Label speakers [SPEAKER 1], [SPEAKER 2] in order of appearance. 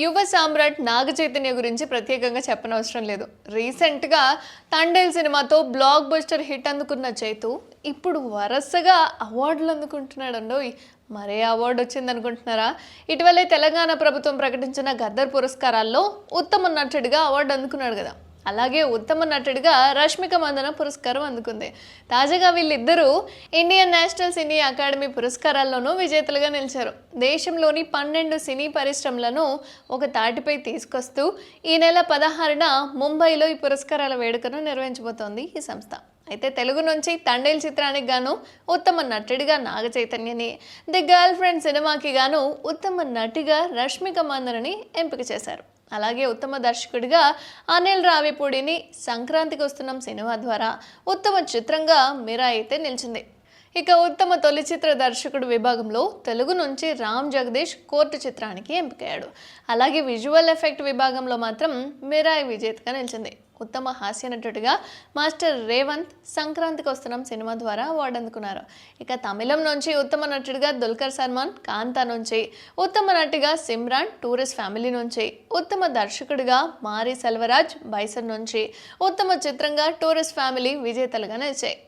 [SPEAKER 1] యువ సామ్రాట్ నాగ చైతన్య గురించి ప్రత్యేకంగా చెప్పనవసరం లేదు. రీసెంట్గా తండేల్ సినిమాతో బ్లాక్ బస్టర్ హిట్ అందుకున్న చైతు ఇప్పుడు వరుసగా అవార్డులు అందుకుంటున్నాడండోయ్. మరే అవార్డు వచ్చిందనుకుంటున్నారా? ఇటీవలే తెలంగాణ ప్రభుత్వం ప్రకటించిన గద్దర్ పురస్కారాల్లో ఉత్తమ నటుడిగా అవార్డు అందుకున్నాడు కదా. అలాగే ఉత్తమ నటుడిగా రష్మిక మందన పురస్కారం అందుకుంది. తాజాగా వీళ్ళిద్దరూ ఇండియన్ నేషనల్ సినీ అకాడమీ పురస్కారాల్లోనూ విజేతలుగా నిలిచారు. దేశంలోని 12 సినీ పరిశ్రమలను ఒక తాటిపై తీసుకొస్తూ ఈ నెల 16న ముంబైలో ఈ పురస్కారాల వేడుకను నిర్వహించబోతోంది ఈ సంస్థ. అయితే తెలుగు నుంచి తండేల్ చిత్రానికి గాను ఉత్తమ నటుడిగా నాగ చైతన్యని, ది గర్ల్ ఫ్రెండ్ సినిమాకి గాను ఉత్తమ నటిగా రష్మిక మందనని ఎంపిక చేశారు. అలాగే ఉత్తమ దర్శకుడిగా అనిల్ రావిపూడిని సంక్రాంతికి వస్తున్నాం సినిమా ద్వారా ఉత్తమ చిత్రంగా మీరా అయితే నిలిచింది. ఇక ఉత్తమ తొలి చిత్ర దర్శకుడు విభాగంలో తెలుగు నుంచి రామ్ జగదీష్ కోర్టు చిత్రానికి ఎంపికయ్యాడు. అలాగే విజువల్ ఎఫెక్ట్ విభాగంలో మాత్రం మిరాయి విజేతగా నిలిచింది. ఉత్తమ హాస్య నటుడిగా మాస్టర్ రేవంత్ సంక్రాంతికి వస్తున్నాం సినిమా ద్వారా అవార్డు అందుకున్నారు. ఇక తమిళం నుంచి ఉత్తమ నటుడిగా దుల్కర్ సల్మాన్ కాంతా నుంచి, ఉత్తమ నటిగా సిమ్రాన్ టూరిస్ట్ ఫ్యామిలీ నుంచి, ఉత్తమ దర్శకుడిగా మారి సెల్వరాజ్ బైసన్ నుంచి, ఉత్తమ చిత్రంగా టూరిస్ట్ ఫ్యామిలీ విజేతలుగా నిలిచాయి.